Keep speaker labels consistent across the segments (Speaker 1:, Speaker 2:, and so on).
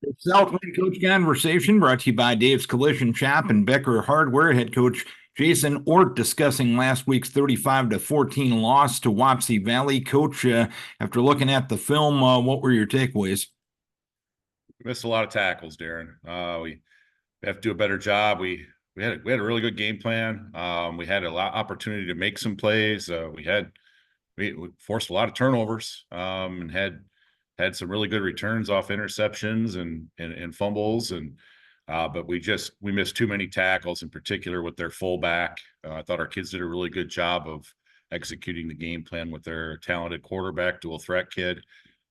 Speaker 1: The Southwind Coach Conversation brought to you by Dave's Collision Shop and Becker Hardware. Head coach Jason Ohrt discussing last week's 35-14 loss to Wapsie Valley. Coach, after looking at the film, what were your takeaways?
Speaker 2: Missed a lot of tackles, Darren. We have to do a better job. We had a really good game plan. We had a lot opportunity to make some plays. We forced a lot of turnovers, and had some really good returns off interceptions and fumbles, but we missed too many tackles, in particular with their fullback. I thought our kids did a really good job of executing the game plan with their talented quarterback, dual threat kid,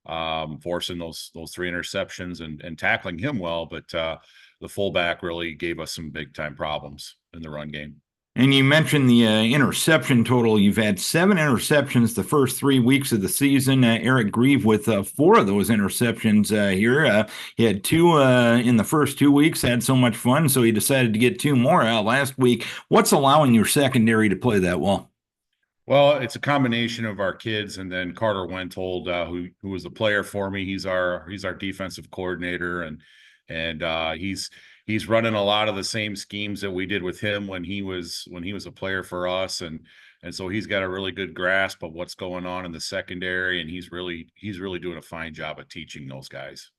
Speaker 2: forcing those three interceptions and tackling him well. But the fullback really gave us some big time problems in the run game.
Speaker 1: And you mentioned the interception total. You've had 7 interceptions the first 3 weeks of the season. Eric Grieve with 4 of those interceptions here. He had 2 in the first 2 weeks, had so much fun, so he decided to get 2 more last week. What's allowing your secondary to play that well?
Speaker 2: Well, it's a combination of our kids and then Carter Wentold, who was a player for me. He's our defensive coordinator, and he's running a lot of the same schemes that we did with him when he was a player for us, and so he's got a really good grasp of what's going on in the secondary, and he's really doing a fine job of teaching those guys.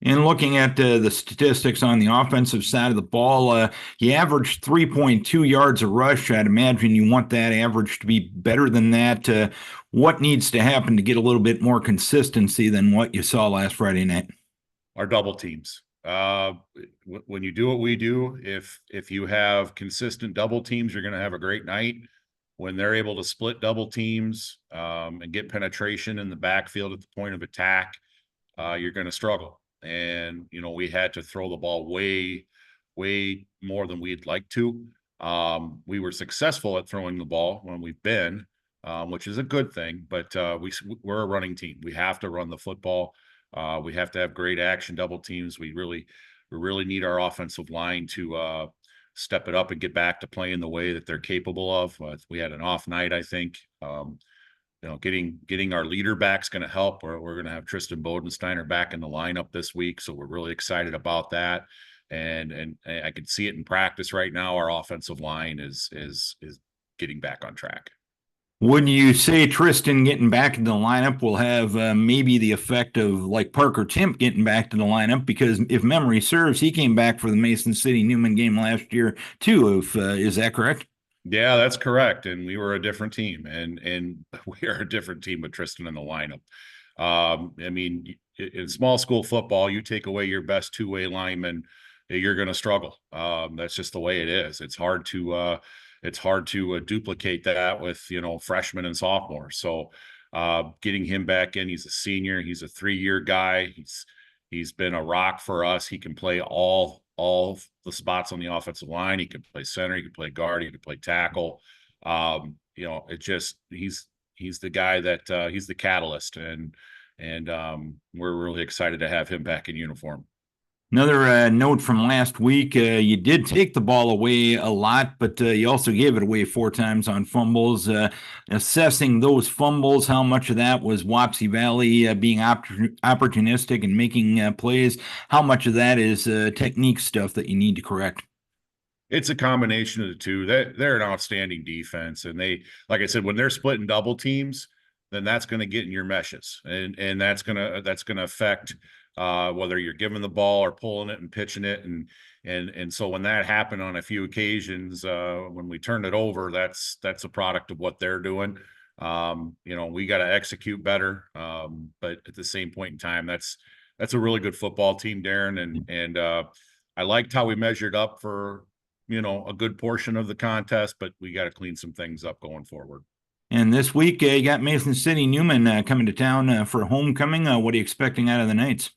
Speaker 1: And looking at the statistics on the offensive side of the ball, he averaged 3.2 yards a rush. I'd imagine you want that average to be better than that. What needs to happen to get a little bit more consistency than what you saw last Friday night?
Speaker 2: Our double teams. When you do what we do, if you have consistent double teams, you're going to have a great night. When they're able to split double teams and get penetration in the backfield at the point of attack, you're going to struggle. And we had to throw the ball way more than we'd like to. We were successful at throwing the ball when we've been, which is a good thing, but we're a running team. We have to run the football. We have to have great action double teams. We really need our offensive line to step it up and get back to playing the way that they're capable of. We had an off night, I think. Getting our leader back is going to help. We're going to have Tristan Bodensteiner back in the lineup this week, so we're really excited about that. And I can see it in practice right now. Our offensive line is getting back on track.
Speaker 1: Would you say Tristan getting back in the lineup will have maybe the effect of like Parker Timp getting back to the lineup? Because if memory serves, he came back for the Mason City Newman game last year too. Is that correct?
Speaker 2: Yeah, that's correct. And we were a different team, and we are a different team with Tristan in the lineup. I mean, in small school football, you take away your best two-way lineman, you're going to struggle. That's just the way it is. It's hard to duplicate that with freshmen and sophomores. So getting him back in, he's a senior. He's a 3-year guy. He's been a rock for us. He can play all the spots on the offensive line. He can play center. He can play guard. He can play tackle. He's the guy that he's the catalyst, and we're really excited to have him back in uniform.
Speaker 1: Another note from last week, you did take the ball away a lot, but you also gave it away 4 times on fumbles. Assessing those fumbles, how much of that was Wapsie Valley being opportunistic and making plays? How much of that is technique stuff that you need to correct?
Speaker 2: It's a combination of the two. They're an outstanding defense, and they, like I said, when they're splitting double teams, then that's going to get in your meshes, and that's gonna affect whether you're giving the ball or pulling it and pitching it, and so when that happened on a few occasions, when we turned it over, that's a product of what they're doing. We got to execute better, but at the same point in time, that's a really good football team, Darren, and I liked how we measured up for a good portion of the contest, but we got to clean some things up going forward.
Speaker 1: And this week, you got Mason City Newman coming to town for homecoming. What are you expecting out of the Knights?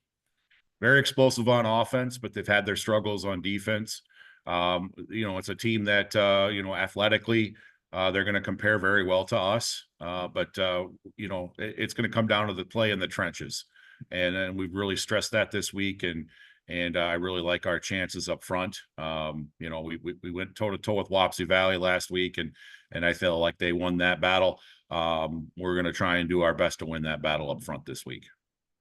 Speaker 2: Very explosive on offense, but they've had their struggles on defense. It's a team that, athletically, they're going to compare very well to us. But it's going to come down to the play in the trenches. And we've really stressed that this week. And I really like our chances up front. We went toe to toe with Wapsie Valley last week, and I feel like they won that battle. We're going to try and do our best to win that battle up front this week.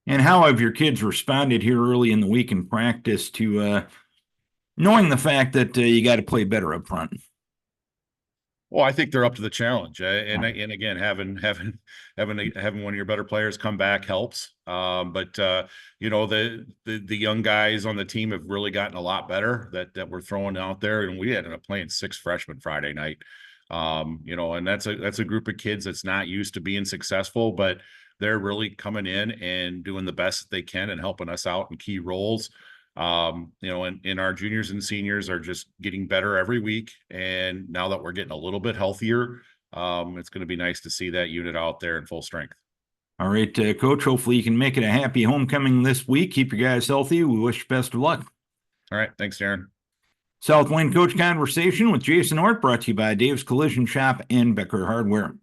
Speaker 1: And how have your kids responded here early in the week in practice to knowing the fact that you got to play better up front?
Speaker 2: Well, I think they're up to the challenge, and again, having one of your better players come back helps. But you know, the young guys on the team have really gotten a lot better that we're throwing out there, and we ended up playing 6 freshmen Friday night. You know, and that's a group of kids that's not used to being successful, but they're really coming in and doing the best that they can and helping us out in key roles. You know, and our juniors and seniors are just getting better every week. And now that we're getting a little bit healthier, it's going to be nice to see that unit out there in full strength.
Speaker 1: All right, Coach, hopefully you can make it a happy homecoming this week. Keep your guys healthy. We wish you best of luck.
Speaker 2: All right. Thanks, Darren.
Speaker 1: South Winn Coach Conversation with Jason Ohrt, brought to you by Dave's Collision Shop and Becker Hardware.